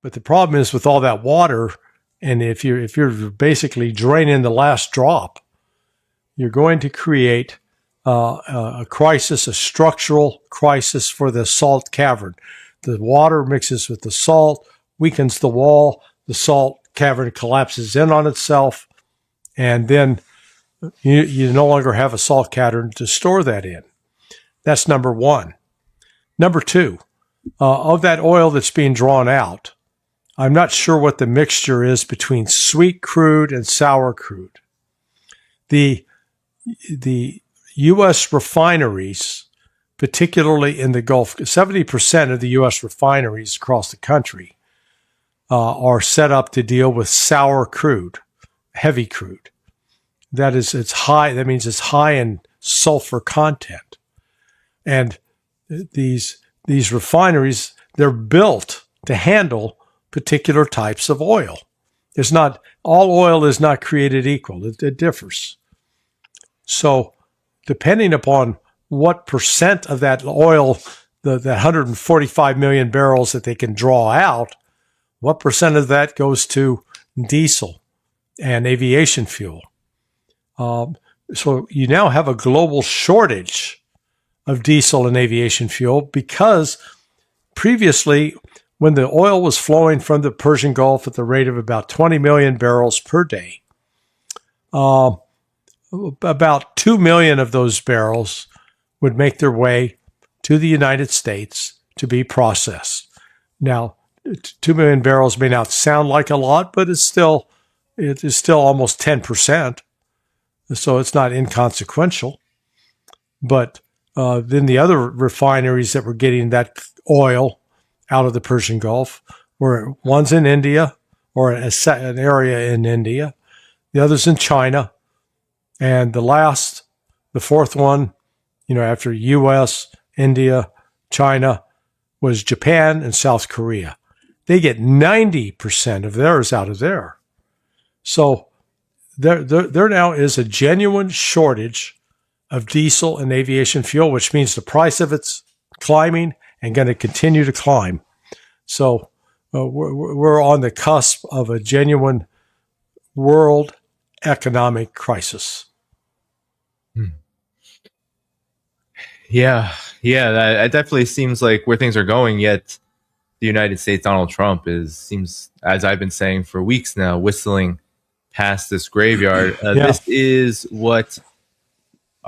But the problem is with all that water, and if you're basically draining the last drop, you're going to create a crisis, a structural crisis for the salt cavern. The water mixes with the salt, weakens the wall, the salt cavern collapses in on itself, and then you no longer have a salt cavern to store that in. That's number one. Number two, of that oil that's being drawn out, I'm not sure what the mixture is between sweet crude and sour crude. The U.S. refineries, particularly in the Gulf, 70% of the U.S. refineries across the country are set up to deal with sour crude, heavy crude. That means it's high in sulfur content. And these refineries, they're built to handle particular types of oil. All oil is not created equal. It differs. So depending upon what percent of that oil, the 145 million barrels that they can draw out, what percent of that goes to diesel and aviation fuel? So you now have a global shortage of diesel and aviation fuel because previously, when the oil was flowing from the Persian Gulf at the rate of about 20 million barrels per day, about 2 million of those barrels would make their way to the United States to be processed. Now, 2 million barrels may not sound like a lot, but it is still almost 10%. So it's not inconsequential. But then the other refineries that were getting that oil out of the Persian Gulf were one's in India, or an area in India, the other's in China, and the fourth one, after U.S., India, China, was Japan and South Korea. They get 90% of theirs out of there. So there now is a genuine shortage of diesel and aviation fuel, which means the price of it's climbing and going to continue to climb. So we're on the cusp of a genuine world economic crisis. Yeah, that definitely seems like where things are going, yet the United States, Donald Trump, seems, as I've been saying for weeks now, whistling past this graveyard. This is what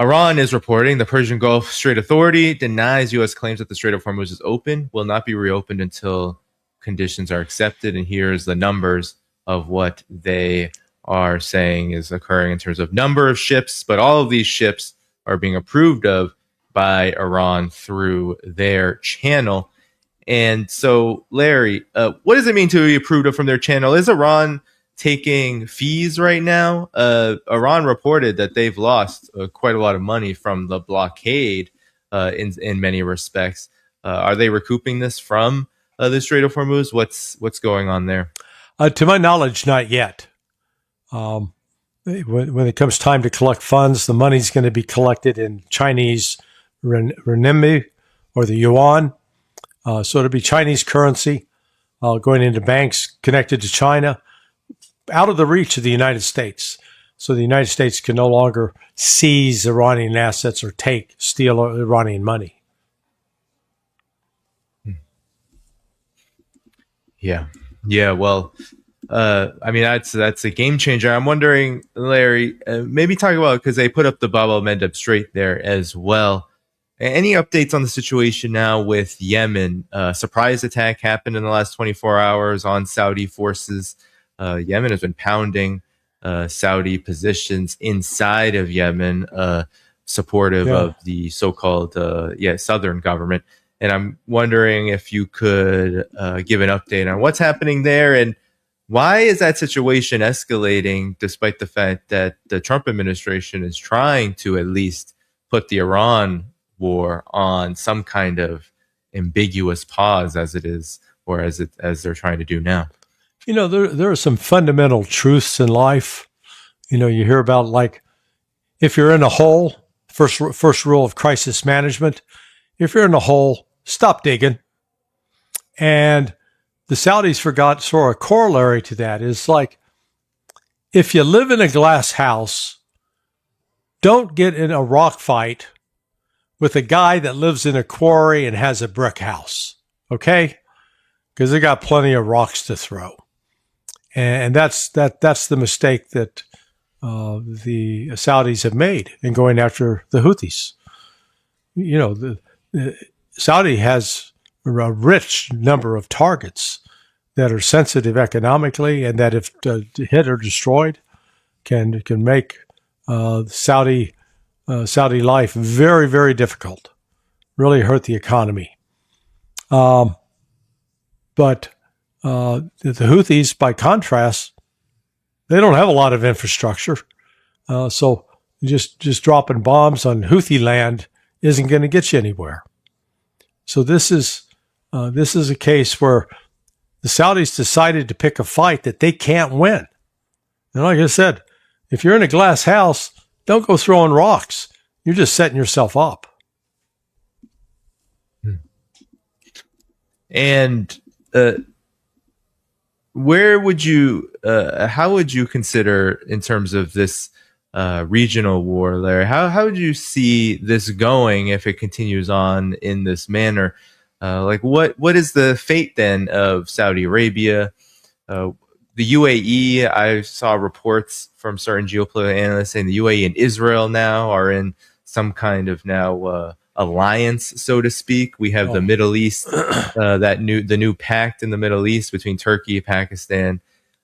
Iran is reporting. The Persian Gulf Strait Authority denies U.S. claims that the Strait of Hormuz is open, will not be reopened until conditions are accepted. And here's the numbers of what they are saying is occurring in terms of number of ships, but all of these ships are being approved of by Iran through their channel. And so, Larry, what does it mean to be approved of from their channel? Is Iran taking fees right now? Iran reported that they've lost quite a lot of money from the blockade in many respects. Are they recouping this from the Strait of Hormuz? What's going on there? To my knowledge, not yet. When it comes time to collect funds, the money's going to be collected in Chinese renminbi or the yuan. So it'll be Chinese currency going into banks connected to China, out of the reach of the United States. So the United States can no longer seize Iranian assets or steal Iranian money. Yeah. Well, that's a game changer. I'm wondering, Larry, maybe talk about, because they put up the Bab el-Mandeb Strait there as well. Any updates on the situation now with Yemen? Surprise attack happened in the last 24 hours on Saudi forces. Yemen has been pounding Saudi positions inside of Yemen, supportive of the so-called southern government. And I'm wondering if you could give an update on what's happening there and why is that situation escalating, despite the fact that the Trump administration is trying to at least put the Iran war on some kind of ambiguous pause, as it is, or as they're trying to do now. There are some fundamental truths in life. You hear about, like, if you're in a hole, first rule of crisis management, if you're in a hole, stop digging. And the Saudis forgot sort of corollary to that is like, if you live in a glass house, don't get in a rock fight with a guy that lives in a quarry and has a brick house, okay? Because they got plenty of rocks to throw. And that's the mistake that the Saudis have made in going after the Houthis. You know, the Saudi has a rich number of targets that are sensitive economically, and that if hit or destroyed, can make Saudi life very, very difficult. Really hurt the economy. But the Houthis, by contrast, they don't have a lot of infrastructure. So just dropping bombs on Houthi land isn't going to get you anywhere. So this is a case where the Saudis decided to pick a fight that they can't win. And like I said, if you're in a glass house, don't go throwing rocks. You're just setting yourself up. And where would you, how would you consider in terms of this regional war, Larry? How would you see this going if it continues on in this manner? Like what is the fate then of Saudi Arabia? The UAE, I saw reports from certain geopolitical analysts saying the UAE and Israel now are in some kind of now alliance, so to speak. We have the Middle East, the new pact in the Middle East between Turkey, Pakistan,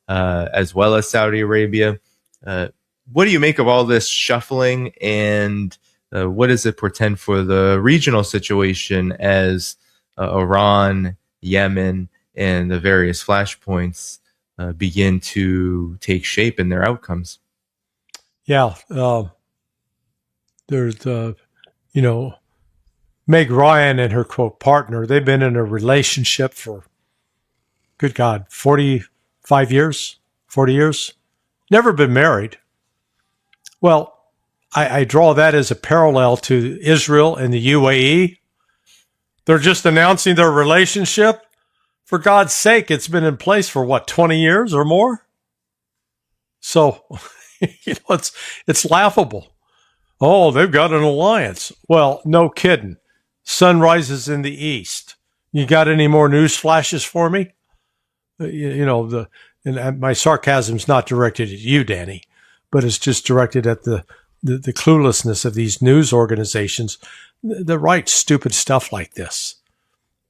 as well as Saudi Arabia. What do you make of all this shuffling, and what does it portend for the regional situation as Iran, Yemen, and the various flashpoints begin to take shape in their outcomes? Yeah, there's Meg Ryan and her quote partner. They've been in a relationship for, good God, 45 years, 40 years, never been married. Well, I draw that as a parallel to Israel and the UAE. They're just announcing their relationship. For God's sake, it's been in place for what, 20 years or more? So, it's laughable. Oh, they've got an alliance. Well, no kidding. Sun rises in the east. You got any more news flashes for me? And my sarcasm's not directed at you, Danny, but it's just directed at the cluelessness of these news organizations that write stupid stuff like this,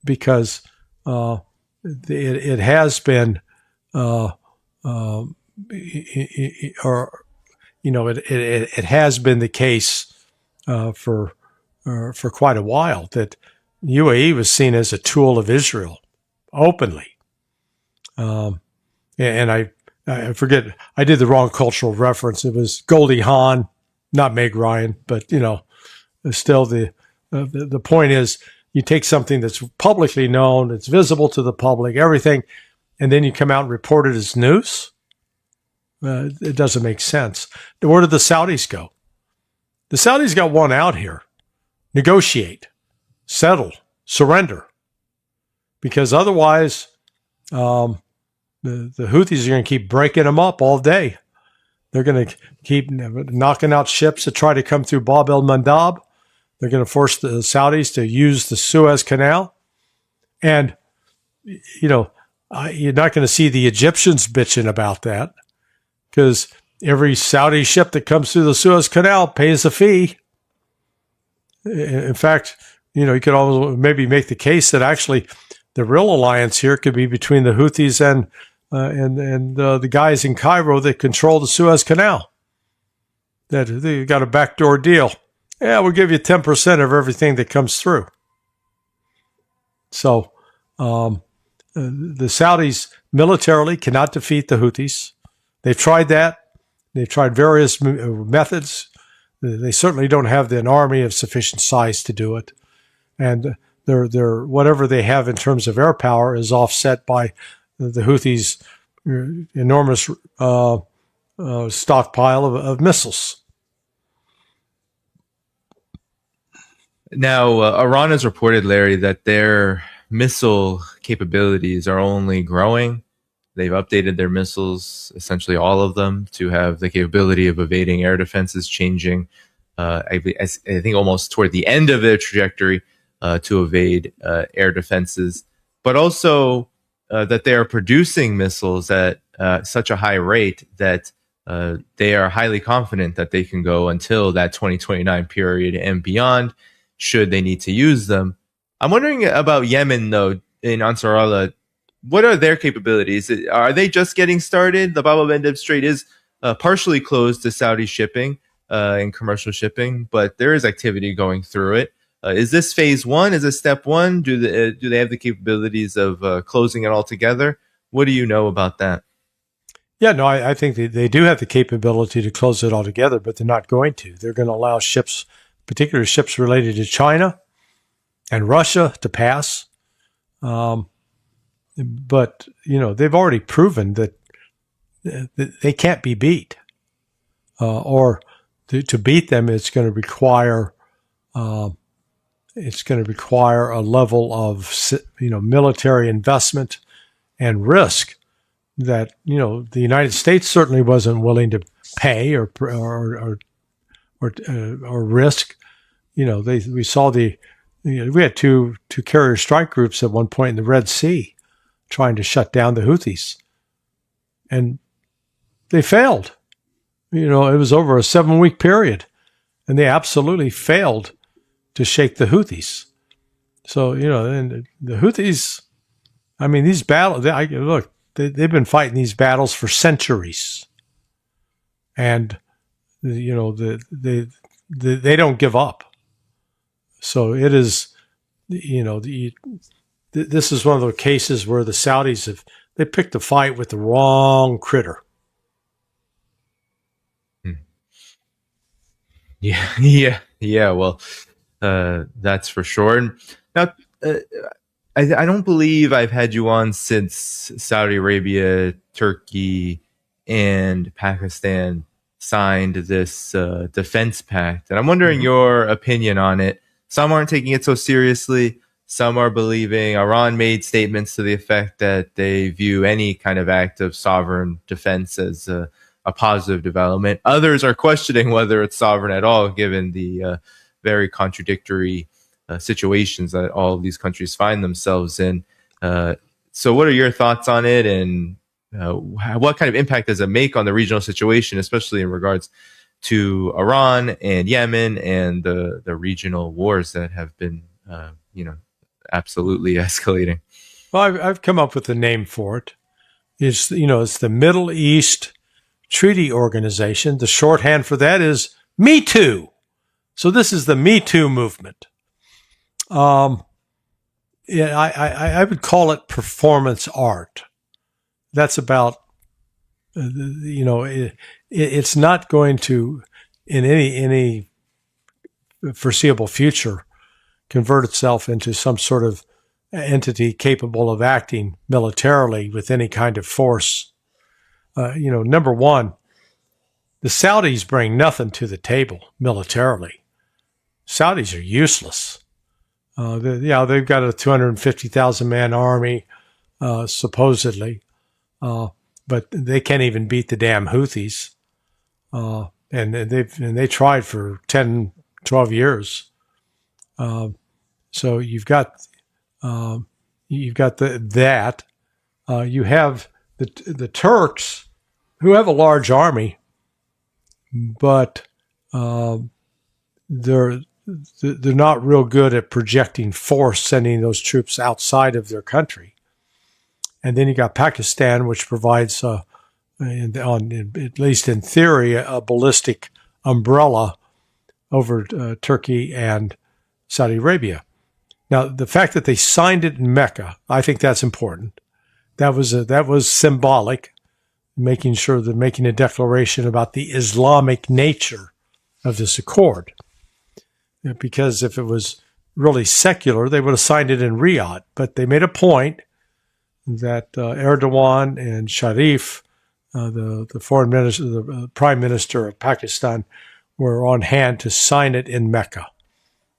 because it has been, it has been the case for quite a while that UAE was seen as a tool of Israel openly. And I forget, I did the wrong cultural reference. It was Goldie Hawn, not Meg Ryan, but still the point is, you take something that's publicly known, it's visible to the public, everything, and then you come out and report it as news. It doesn't make sense. Where did the Saudis go? The Saudis got one out here. Negotiate, settle, surrender. Because otherwise, the Houthis are going to keep breaking them up all day. They're going to keep knocking out ships that try to come through Bab el-Mandab. They're going to force the Saudis to use the Suez Canal. And, you're not going to see the Egyptians bitching about that, because every Saudi ship that comes through the Suez Canal pays a fee. In fact, you could almost maybe make the case that actually the real alliance here could be between the Houthis and the guys in Cairo that control the Suez Canal. That they got a backdoor deal. Yeah, we'll give you 10% of everything that comes through. So the Saudis militarily cannot defeat the Houthis. They've tried that. They've tried various methods. They certainly don't have an army of sufficient size to do it. And their whatever they have in terms of air power is offset by the Houthis' enormous stockpile of missiles. Now, Iran has reported, Larry, that their missile capabilities are only growing. They've updated their missiles, essentially all of them, to have the capability of evading air defenses, changing, I think, almost toward the end of their trajectory to evade air defenses, but also that they are producing missiles at such a high rate that they are highly confident that they can go until that 2029 period and beyond, should they need to use them. I'm wondering about Yemen, though, in Ansar Allah. What are their capabilities? Are they just getting started? The Bab el-Mandeb Strait is partially closed to Saudi shipping and commercial shipping, but there is activity going through it. Is this phase one? Is this step one? Do they have the capabilities of closing it all together? What do you know about that? Yeah, no, I think they do have the capability to close it all together, but they're not going to. They're going to allow ships, particularly ships related to China and Russia, to pass. But, they've already proven that they can't be beat. Or to beat them, it's going to require a level of military investment and risk that the United States certainly wasn't willing to pay or risk. We saw we had two carrier strike groups at one point in the Red Sea trying to shut down the Houthis, and they failed. It was over a 7-week period, and they absolutely failed to shake the Houthis. So, and the Houthis, I mean, these battles, they've been fighting these battles for centuries. And, they don't give up. So it is, this is one of those cases where the Saudis they picked a fight with the wrong critter. Yeah. Well, that's for sure. And now, I don't believe I've had you on since Saudi Arabia, Turkey, and Pakistan signed this defense pact, and I'm wondering your opinion on it. Some aren't taking it so seriously. Some are believing. Iran made statements to the effect that they view any kind of act of sovereign defense as a positive development. Others are questioning whether it's sovereign at all, given the very contradictory situations that all of these countries find themselves in. So what are your thoughts on it, and what kind of impact does it make on the regional situation, especially in regards to Iran and Yemen and the regional wars that have been, absolutely escalating? Well, I've come up with a name for it. It's the Middle East Treaty Organization. The shorthand for that is Me Too. So this is the Me Too movement. I would call it performance art. That's about, it's not going to, in any foreseeable future, convert itself into some sort of entity capable of acting militarily with any kind of force. Number one, the Saudis bring nothing to the table militarily. Saudis are useless. They've got a 250,000 man army, supposedly, but they can't even beat the damn Houthis. And they tried for 10, 12 years. So you've got that. You have the Turks, who have a large army, but they're not real good at projecting force, sending those troops outside of their country. And then you got Pakistan, which provides, at least in theory, a ballistic umbrella over Turkey and Saudi Arabia. Now, the fact that they signed it in Mecca, I think that's important. That was symbolic, making sure they're making a declaration about the Islamic nature of this accord. Because if it was really secular, they would have signed it in Riyadh. But they made a point that Erdogan and Sharif, the foreign minister, the prime minister of Pakistan, were on hand to sign it in Mecca.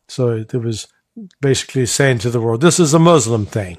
So there was basically saying to the world, this is a Muslim thing.